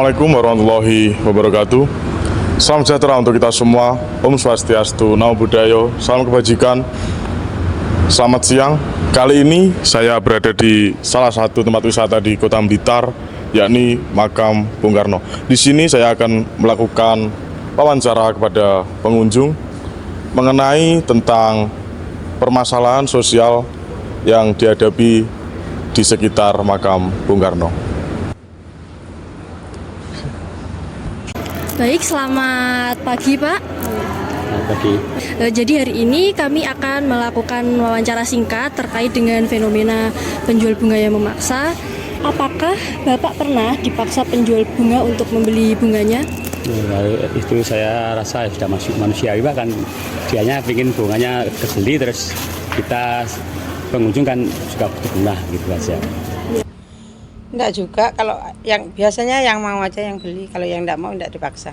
Assalamualaikum warahmatullahi wabarakatuh. Salam sejahtera untuk kita semua. Om Swastiastu, Namo Buddhaya, salam kebajikan. Selamat siang. Kali ini saya berada di salah satu tempat wisata di Kota Blitar, yakni Makam Bung Karno. Di sini saya akan melakukan wawancara kepada pengunjung mengenai tentang permasalahan sosial yang dihadapi di sekitar Makam Bung Karno. Baik, selamat pagi Pak. Selamat pagi. Jadi hari ini kami akan melakukan wawancara singkat terkait dengan fenomena penjual bunga yang memaksa. Apakah Bapak pernah dipaksa penjual bunga untuk membeli bunganya? Itu saya rasa sudah manusiawi Pak, kan dianya ingin bunganya kebeli, terus kita pengunjung kan juga butuh bunga gitu aja. Enggak juga, kalau yang biasanya yang mau aja yang beli, kalau yang enggak mau enggak dipaksa.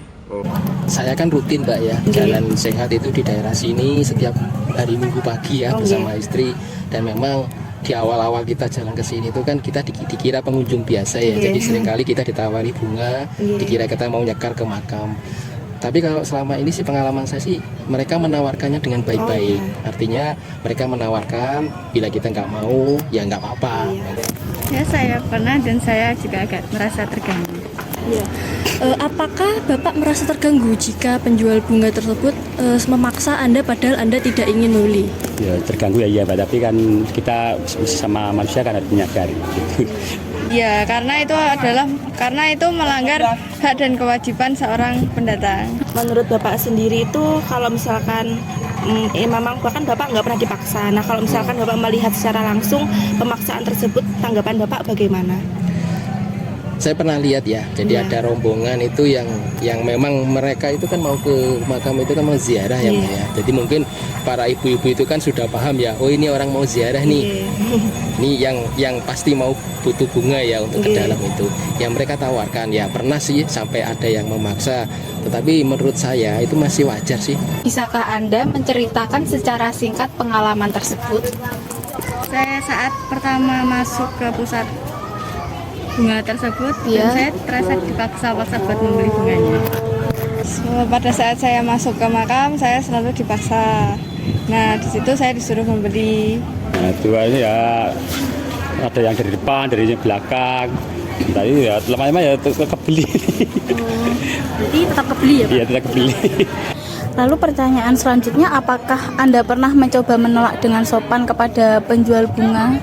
Saya kan rutin Mbak ya, jalan sehat itu di daerah sini setiap hari Minggu pagi ya bersama istri. Dan memang di awal-awal kita jalan ke sini itu kan kita dikira pengunjung biasa ya. Jadi seringkali kita ditawari bunga, dikira kita mau nyekar ke makam. Tapi kalau selama ini sih pengalaman saya sih mereka menawarkannya dengan baik-baik. Artinya mereka menawarkan bila kita nggak mau ya nggak apa-apa. Ya, saya pernah dan saya juga agak merasa terganggu. Ya. Apakah Bapak merasa terganggu jika penjual bunga tersebut memaksa Anda padahal Anda tidak ingin membeli? Ya terganggu ya, iya Pak, tapi kan kita sama manusia kan harus menyadari gitu. Ya, karena itu melanggar hak dan kewajiban seorang pendatang. Menurut Bapak sendiri itu kalau misalkan memang bahkan Bapak nggak pernah dipaksa. Nah kalau misalkan Bapak melihat secara langsung pemaksaan tersebut, tanggapan Bapak bagaimana? Saya pernah lihat ya, jadi ada rombongan itu yang memang mereka itu kan mau ke makam itu kan mau ziarah ya Mbak ya. Jadi mungkin para ibu-ibu itu kan sudah paham ya, oh ini orang mau ziarah nih. Ini yang pasti mau butuh bunga ya untuk ke dalam itu. Yang mereka tawarkan ya pernah sih sampai ada yang memaksa. Tetapi menurut saya itu masih wajar sih. Bisakah Anda menceritakan secara singkat pengalaman tersebut? Saya saat pertama masuk ke pusat bunga tersebut, dan saya terasa dipaksa-paksa buat membeli bunganya. Pada saat saya masuk ke makam, saya selalu dipaksa. Nah, di situ saya disuruh membeli. Nah, itu ya ada yang dari depan, dari yang belakang. Tadi ya lama-lama ya kebeli. Jadi tetap kebeli ya Pak? Iya, tetap kebeli. Lalu pertanyaan selanjutnya, apakah Anda pernah mencoba menolak dengan sopan kepada penjual bunga?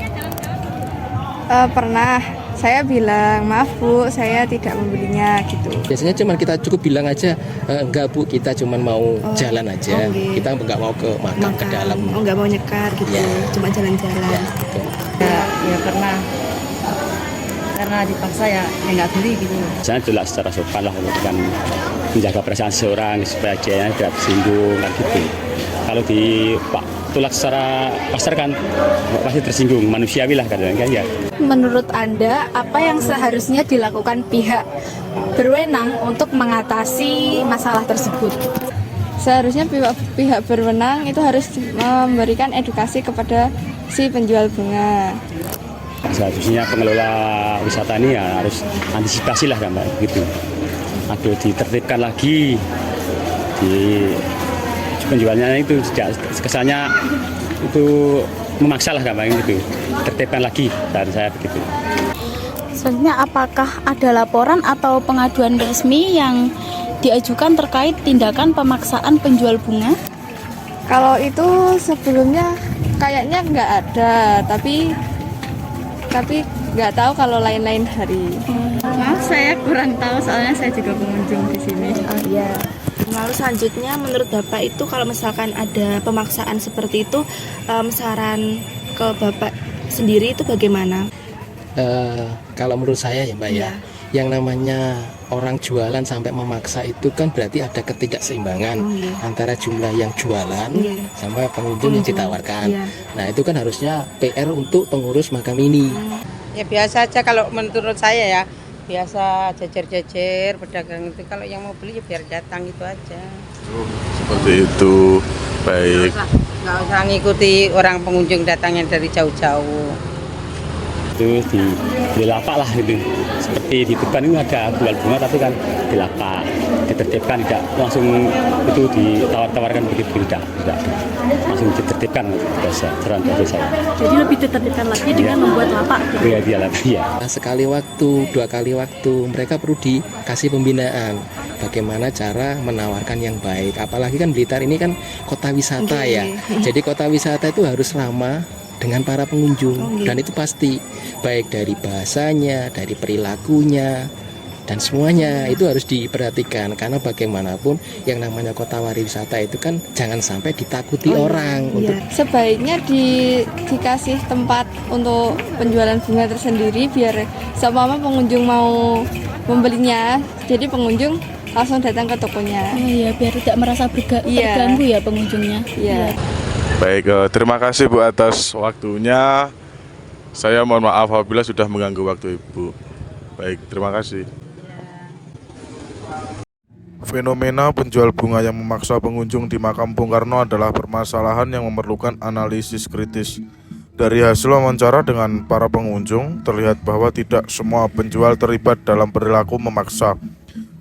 Pernah. Saya bilang, maaf Bu, saya tidak membelinya gitu. Biasanya cuman kita cukup bilang aja, enggak Bu, kita cuman mau jalan aja. Kita nggak mau ke makam, ke dalam. Oh nggak mau nyekar gitu, cuma jalan-jalan. Ya pernah. Karena dipaksa ya nggak beli gitu. Saya jelas secara sopan lah, kan menjaga perasaan seorang supaya dia tidak tersinggung kan gitu. Kalau di tolak secara pasar kan pasti tersinggung, manusiawi lah kadang kan ya. Menurut Anda, apa yang seharusnya dilakukan pihak berwenang untuk mengatasi masalah tersebut? Seharusnya pihak berwenang itu harus memberikan edukasi kepada si penjual bunga. Seharusnya pengelola wisata ini ya harus antisipasi lah kan Mbak gitu. Aduh, ditertibkan lagi di penjualnya itu kesannya itu memaksa lah gampang gitu, tertibkan lagi dari saya begitu. Selanjutnya, apakah ada laporan atau pengaduan resmi yang diajukan terkait tindakan pemaksaan penjual bunga? Kalau itu sebelumnya kayaknya nggak ada, tapi nggak tahu kalau lain-lain hari. Maaf, saya kurang tahu soalnya saya juga pengunjung di sini. Oh iya. Lalu selanjutnya menurut Bapak itu kalau misalkan ada pemaksaan seperti itu, saran ke Bapak sendiri itu bagaimana? Kalau menurut saya ya Mbak ya, yang namanya orang jualan sampai memaksa itu kan berarti ada ketidakseimbangan antara jumlah yang jualan sama pengunjung yang ditawarkan. Nah itu kan harusnya PR untuk pengurus makam ini. Ya biasa aja kalau menurut saya ya. Biasa jejer-jejer pedagang itu, kalau yang mau beli ya biar datang itu aja. Seperti itu, baik. Nggak usah ngikuti orang pengunjung datangnya dari jauh-jauh. itu di lapak lah gitu. Seperti di depan ini ada jual bunga tapi kan di lapak ditertibkan, tidak langsung itu ditawar-tawarkan begitu, tidak langsung ditertibkan biasa terang saya. Jadi lebih ditertibkan lagi dengan membuat lapak gitu. Iya dia lapak ya. Sekali waktu, 2 kali waktu, mereka perlu dikasih pembinaan bagaimana cara menawarkan yang baik. Apalagi kan Blitar ini kan kota wisata ya. Jadi kota wisata itu harus ramah dengan para pengunjung, dan itu pasti baik dari bahasanya, dari perilakunya, dan semuanya itu harus diperhatikan, karena bagaimanapun yang namanya kota pariwisata itu kan jangan sampai ditakuti orang. Untuk Sebaiknya dikasih tempat untuk penjualan bunga tersendiri biar seumpama pengunjung mau membelinya, jadi pengunjung langsung datang ke tokonya. Oh iya, biar tidak merasa terganggu ya pengunjungnya. Iya. Baik, terima kasih Bu atas waktunya. Saya mohon maaf apabila sudah mengganggu waktu Ibu. Baik, terima kasih. Fenomena penjual bunga yang memaksa pengunjung di makam Bung Karno adalah permasalahan yang memerlukan analisis kritis. Dari hasil wawancara dengan para pengunjung, terlihat bahwa tidak semua penjual terlibat dalam perilaku memaksa.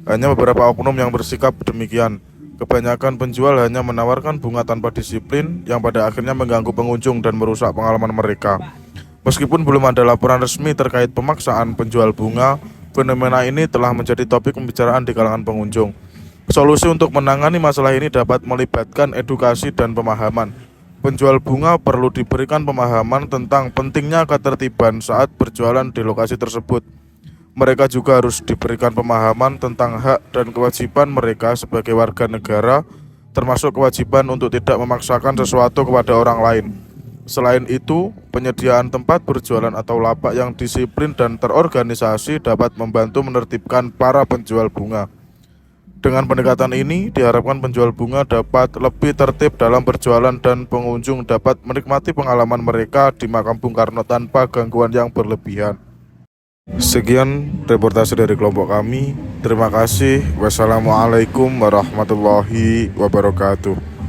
Hanya beberapa oknum yang bersikap demikian. Kebanyakan penjual hanya menawarkan bunga tanpa disiplin yang pada akhirnya mengganggu pengunjung dan merusak pengalaman mereka. Meskipun belum ada laporan resmi terkait pemaksaan penjual bunga, fenomena ini telah menjadi topik pembicaraan di kalangan pengunjung. Solusi untuk menangani masalah ini dapat melibatkan edukasi dan pemahaman. Penjual bunga perlu diberikan pemahaman tentang pentingnya ketertiban saat berjualan di lokasi tersebut. Mereka juga harus diberikan pemahaman tentang hak dan kewajiban mereka sebagai warga negara, termasuk kewajiban untuk tidak memaksakan sesuatu kepada orang lain. Selain itu, penyediaan tempat berjualan atau lapak yang disiplin dan terorganisasi dapat membantu menertibkan para penjual bunga. Dengan pendekatan ini, diharapkan penjual bunga dapat lebih tertib dalam berjualan dan pengunjung dapat menikmati pengalaman mereka di makam Bung Karno tanpa gangguan yang berlebihan. Sekian reportase dari kelompok kami. Terima kasih. Wassalamualaikum warahmatullahi wabarakatuh.